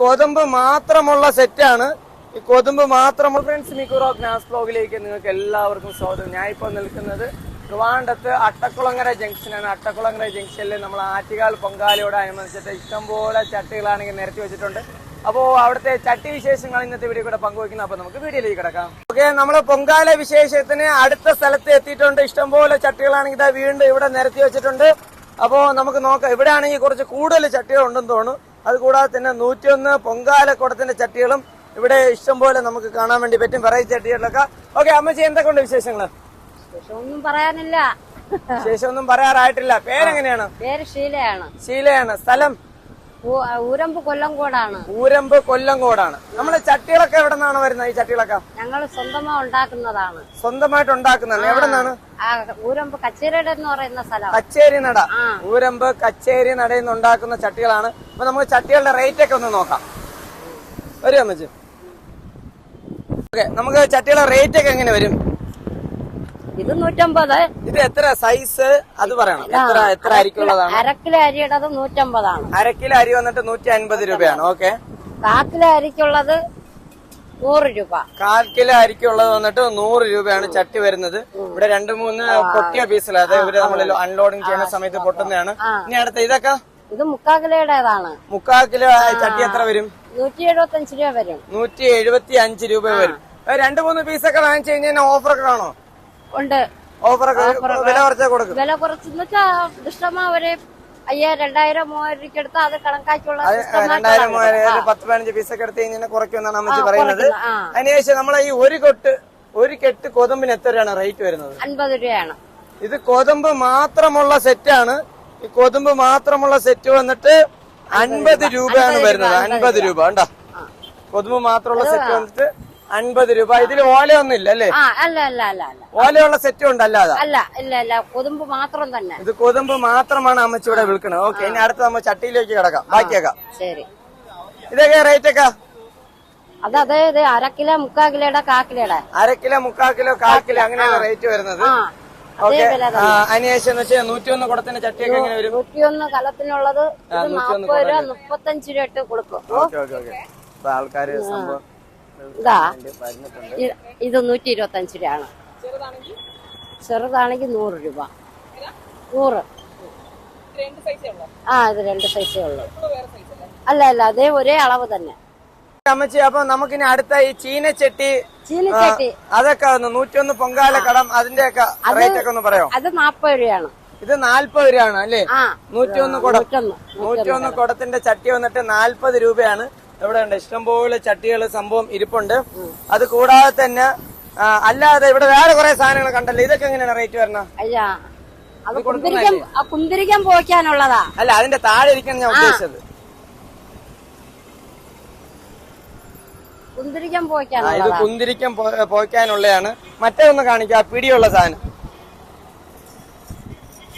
കൊതുമ്പ് മാത്രമുള്ള സെറ്റാണ്. ഈ കൊതുമ്പ് മാത്രമുള്ള ഫ്രണ്ട്സ് മിക്കുറോ ഗ്നാസ് ബ്ലോഗിലേക്ക് നിങ്ങൾക്ക് എല്ലാവർക്കും സ്വാഗതം. ഞാൻ ഇപ്പോൾ നിൽക്കുന്നത് ട്രിവാൻഡ്രത്ത് അട്ടക്കുളങ്ങര ജംഗ്ഷനാണ്. അട്ടക്കുളങ്ങര ജംഗ്ഷനിൽ നമ്മൾ ആറ്റുകാൽ പൊങ്കാലയോടനുബന്ധിച്ചിട്ട് ഇഷ്ടംപോലെ ചട്ടികളാണെങ്കിൽ നിരത്തി വെച്ചിട്ടുണ്ട്. അപ്പോ അവിടുത്തെ ചട്ടി വിശേഷങ്ങൾ ഇന്നത്തെ വീഡിയോ കൂടെ പങ്കുവയ്ക്കുന്നത്. അപ്പൊ നമുക്ക് വീഡിയോയിലേക്ക് കിടക്കാം. ഓക്കെ, നമ്മള് പൊങ്കാല വിശേഷത്തിന് അടുത്ത സ്ഥലത്ത് എത്തിയിട്ടുണ്ട്. ഇഷ്ടംപോലെ ചട്ടികളാണെങ്കിൽ ഇതാ വീണ്ടും ഇവിടെ നിരത്തി വെച്ചിട്ടുണ്ട്. അപ്പോ നമുക്ക് നോക്കാം. ഇവിടെ ആണെങ്കിൽ കുറച്ച് കൂടുതൽ ചട്ടികൾ ഉണ്ടെന്ന് തോന്നുന്നു. അതുകൂടാതെ തന്നെ 101 പൊങ്കാല കുടത്തിന്റെ ചട്ടികളും ഇവിടെ ഇഷ്ടംപോലെ നമുക്ക് കാണാൻ വേണ്ടി പറ്റും. വെറൈറ്റി ചട്ടികളിലൊക്കെ. ഓക്കെ, അമ്മച്ചി എന്തൊക്കെയുണ്ട് വിശേഷങ്ങള്? ഒന്നും പറയാനില്ല. ശേഷമൊന്നും പറയാറായിട്ടില്ല. പേരെങ്ങനെയാണ്? പേര് ഷീലയാണ്. ഷീലയാണ്. സ്ഥലം ഊരമ്പ് കൊല്ലംകോടാണ്. ഊരമ്പ് കൊല്ലംകോടാണ്. നമ്മള് ചട്ടികളൊക്കെ എവിടെ നിന്നാണ് വരുന്നത്? ഈ ചട്ടികളൊക്കെ ഞങ്ങൾ സ്വന്തമായി ഉണ്ടാക്കുന്നതാണ്. സ്വന്തമായിട്ട് ഉണ്ടാക്കുന്നതാണ്. എവിടെ നിന്നാണ്? ഊരമ്പ് കച്ചേരിയുടെ എന്ന് പറയുന്ന സ്ഥലം. കച്ചേരി നട. ഊരമ്പ് കച്ചേരി നടയിൽ നിന്ന് ഉണ്ടാക്കുന്ന ചട്ടികളാണ്. അപ്പൊ നമുക്ക് ചട്ടികളുടെ റേറ്റ് ഒക്കെ ഒന്ന് നോക്കാം. വരും അമ്മച്ചി. ഓക്കെ, നമുക്ക് ചട്ടികളുടെ റേറ്റ് ഒക്കെ എങ്ങനെ വരും? ഇത് 150. ഇത് എത്ര സൈസ് അത് പറയണം. എത്ര അരിക്കുള്ളതാണ്? അരക്കിലോ അരിയുടെ 150 അരക്കിലോ അരി വന്നിട്ട് 150 രൂപയാണ്. ഓക്കെ. 1/4 കിലോ അരിക്കുള്ളത് 100 രൂപ. 1/4 കിലോ അരിക്കുള്ളത് വന്നിട്ട് 100 രൂപയാണ് ചട്ടി വരുന്നത്. ഇവിടെ 2-3 പൊട്ടിയ പീസിൽ, അതായത് ഇവര് നമ്മൾ അൺലോഡിങ് ചെയ്യുന്ന സമയത്ത് പൊട്ടുന്നതാണ്. ഇനി അടുത്ത ഇതൊക്കെ ഇത് 1/4 കിലോയുടേതാണ്. 1/4 കിലോ ചട്ടി എത്ര വരും? 175 രൂപ വരും. 175 രൂപ വരും. 2-3 പീസൊക്കെ വാങ്ങിച്ചു കഴിഞ്ഞാൽ ഓഫറൊക്കെ കാണോ? ഉണ്ട്. ഓഫറൊക്കെ വില കുറച്ചാ കൊടുക്കും. വില കുറച്ചെന്ന് വെച്ചാ ഇഷ്ടമാ ഒരു 5000, 2000, 3000 രൂപ എടുത്താൽ അത് കണക്കാക്കിയുള്ള 2000, 3000, 10-15 പീസൊക്കെ എടുത്ത് കഴിഞ്ഞാൽ കുറയ്ക്കുമെന്നാണ് അമ്മച്ചി പറയുന്നത്. അതിനുശേഷം നമ്മളെ ഈ ഒരു കെട്ട് കൊതുമ്പിന് എത്ര രൂപയാണ് റേറ്റ് വരുന്നത്? 50 രൂപയാണ്. ഇത് കൊതുമ്പ് മാത്രമുള്ള സെറ്റാണ്. ഈ കൊതുമ്പ് മാത്രമുള്ള സെറ്റ് വന്നിട്ട് 50 രൂപയാണ് വരുന്നത്. 50 രൂപ കണ്ടോ? കൊതുമ്പ് മാത്രമുള്ള സെറ്റ് വന്നിട്ട് 50 രൂപ. ഇതിൽ ഓലയൊന്നും ഇല്ല അല്ലേ? ഓലയുള്ള സെറ്റും ഉണ്ട്. അല്ലാതെ ഇല്ല, കൊതുമ്പ് മാത്രം തന്നെ. ഇത് കൊതുമ്പ് മാത്രമാണ് അമ്മച്ചി ഇവിടെ വിൽക്കുന്നത്. ഓക്കെ, ഇനി അടുത്ത നമ്മൾ ചട്ടിയിലേക്ക് കിടക്കാം. ബാക്കിയേക്കാം. ശരി. ഇതൊക്കെ റേറ്റ് ഒക്കെ? അതായത് 1/2 കിലോ, 1/4 കിലോയുടെ, 1/4 കിലോയുടെ. 1/2 കിലോ, 1/4 കിലോ, 1/4 കിലോ അങ്ങനെയാണ് റേറ്റ് വരുന്നത്. ഓക്കെ, അതിനുശേഷം 101 കുടത്തിന്റെ ചട്ടിയൊക്കെ എങ്ങനെ വരും? 101 കലത്തിനുള്ളത് 40 രൂപ, 35 രൂപ ഇട്ട് കൊടുക്കും. Okay okay okay. ആൾക്കാര് സംഭവം ഇതാ ഇത് 125 രൂപയാണ്. ചെറുതാണെങ്കിൽ 100 രൂപ. 100. ഇത് 2 സൈസേ ഉള്ളൂ. അല്ല അതേ ഒരേ അളവ് തന്നെ. അമ്മച്ചി, അപ്പൊ നമുക്കിനി അടുത്ത ഈ ചീനച്ചട്ടി അതൊക്കെ 101 പൊങ്കാല കടം അതിന്റെയൊക്കെ റേറ്റ് ഒക്കെ ഒന്ന് പറയാം. അത് 40 രൂപയാണ്. ഇത് 40 രൂപയാണ് അല്ലേ? 101 കുടം. 101 കുടത്തിന്റെ ചട്ടി വന്നിട്ട് 40 രൂപയാണ്. ഇവിടെ ഉണ്ട് ഇഷ്ടംപോലെ ചട്ടികൾ സംഭവം ഇരിപ്പുണ്ട്. അത് കൂടാതെ തന്നെ അല്ലാതെ ഇവിടെ വേറെ കുറെ സാധനങ്ങൾ കണ്ടല്ലോ. ഇതൊക്കെ എങ്ങനെയാണ് റേറ്റ് വരുന്നത്? അത് കുന്തിരിക്കാൻ പോയിക്കാനുള്ളതാ. അല്ല, അതിന്റെ താഴെ ഇരിക്കാൻ ഞാൻ ഉദ്ദേശിച്ചത്. കുന്തിരിക്കാൻ ഇത് കുന്തിരിക്കാൻ പോയിക്കാനുള്ളതാണ്. മറ്റേ ഒന്ന് കാണിക്കാം, പിടിയുള്ള സാധനം.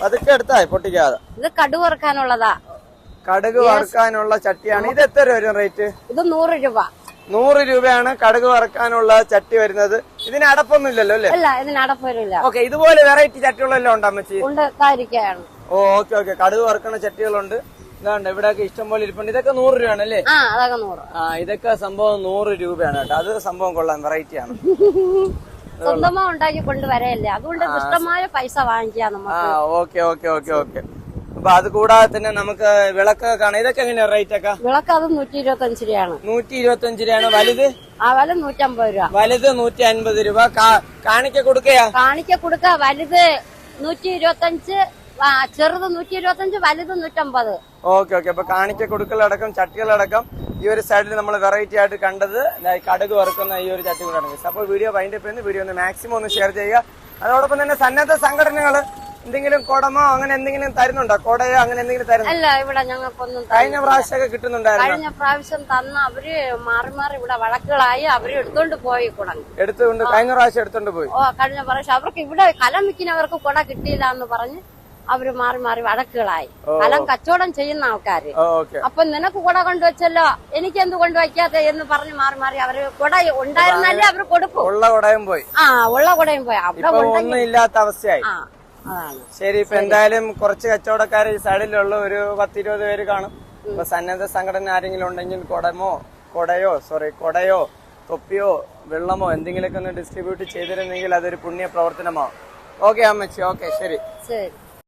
അതൊക്കെ എടുത്താ പൊട്ടിക്കാതെ. ഇത് കടുക് വറുക്കാനുള്ളതാ. കടുക് വറുക്കാനുള്ള ചട്ടിയാണ്. ഇത് എത്ര രൂപ വരും റേറ്റ്? ഇത് 100 രൂപ. 100 രൂപയാണ് കടുക് വറുക്കാനുള്ള ചട്ടി വരുന്നത്. ഇതിന് അടപ്പൊന്നും ഇല്ലല്ലോ അല്ലേ? അല്ല, ഇതിന് അടപ്പ് വരില്ല. ഓക്കെ, ഇതുപോലെ വെറൈറ്റി ചട്ടികളെല്ലാം ഉണ്ട് അമ്മച്ചി? ഉണ്ട്. Okay okay. കടുക് വറുക്കുന്ന ചട്ടികളുണ്ട്. ഇതാണ്ട് ഇവിടെയൊക്കെ ഇഷ്ടംപോലെ ഇരിപ്പുണ്ട്. ഇതൊക്കെ 100 രൂപയാണ് അല്ലേ? അതൊക്കെ 100. ഇതൊക്കെ സംഭവം 100 രൂപയാണ് കേട്ടോ. അത് സംഭവം കൊള്ളാം, വെറൈറ്റി ആണ്. സ്വന്തമാ ഉണ്ടാക്കി കൊണ്ടുവരല്ലേ, അതുകൊണ്ട് ഇഷ്ടമായ പൈസ വാങ്ങിക്കാം നമുക്ക്. Okay okay okay okay. അപ്പൊ അത് കൂടാതെ തന്നെ നമുക്ക് വിളക്ക് കാണാം. ഇതൊക്കെ എങ്ങനെയാ റേറ്റ് ഒക്കെ? വിളക്ക് അത് 125 രൂപയാണ്. 125 രൂപയാണ്. വലുത്? വലുത് 150 രൂപ. വലുത് 150 രൂപ. കാണിക്ക കൊടുക്കയാ? കാണിക്ക കൊടുക്ക. വലുത് 125, ചെറുത് 125, വലുത് 150. Okay okay. അപ്പൊ കാണിക്ക കൊടുക്കലടക്കം ചട്ടികളടക്കം ഈ ഒരു സൈഡിൽ നമ്മൾ വെറൈറ്റി ആയിട്ട് കണ്ടത് കടുക് വറുക്കുന്ന ഈ ഒരു ചട്ടി കൂടെ. അപ്പോൾ വീഡിയോ വൈൻഡപ്പ് ചെയ്യുന്ന വീഡിയോ ഒന്ന് മാക്സിമം ഒന്ന് ഷെയർ ചെയ്യുക. അതോടൊപ്പം തന്നെ സന്നദ്ധ സംഘടനകള് എന്തെങ്കിലും കുടമോ അങ്ങനെ എന്തെങ്കിലും തരുന്നുണ്ടോ? കൊടയോ അങ്ങനെ എന്തെങ്കിലും തരുന്നു? അല്ല, ഇവിടെ ഞങ്ങൾക്കൊന്നും. കഴിഞ്ഞ പ്രാവശ്യമൊക്കെ കിട്ടുന്നുണ്ടായിരുന്നു. കഴിഞ്ഞ പ്രാവശ്യം തന്ന അവര് മാറി മാറി ഇവിടെ വഴക്കുകളായി. അവര് എടുത്തോണ്ട് പോയി കുട. കഴിഞ്ഞ പ്രാവശ്യം എടുത്തോണ്ട് പോയി. കഴിഞ്ഞ പ്രാവശ്യം അവർക്ക് ഇവിടെ കലം വിൽക്കുന്നവർക്ക് കുട കിട്ടിയില്ല എന്ന് പറഞ്ഞ് അവര് മാറി മാറി വഴക്കുകളായി. കലം കച്ചവടം ചെയ്യുന്ന ആൾക്കാര്. അപ്പൊ നിനക്ക് കുട കൊണ്ടുവച്ചല്ലോ, എനിക്ക് എന്ത് കൊണ്ടുവയ്ക്കാതെ എന്ന് പറഞ്ഞ് മാറി മാറി അവര് കുട ഉണ്ടായിരുന്നല്ലേ അവര് കൊടുക്കും. ഉള്ള കുടയും പോയി. ഉള്ള കുടയും പോയി. അവിടെ ഒന്നും ഇല്ലാത്ത അവസ്ഥയായി. ശരി, ഇപ്പൊ എന്തായാലും കുറച്ച് കച്ചവടക്കാർ ഈ സൈഡിലുള്ള ഒരു 10-20 പേര് കാണും. ഇപ്പൊ സന്നദ്ധ സംഘടന ആരെങ്കിലും ഉണ്ടെങ്കിൽ കൊടയോ തൊപ്പിയോ വെള്ളമോ എന്തെങ്കിലുമൊക്കെ ഒന്ന് ഡിസ്ട്രിബ്യൂട്ട് ചെയ്തിരുന്നെങ്കിൽ അതൊരു പുണ്യ പ്രവർത്തനമാവും. ഓക്കെ അമ്മച്ചി, ഓക്കെ, ശരി. ശരി.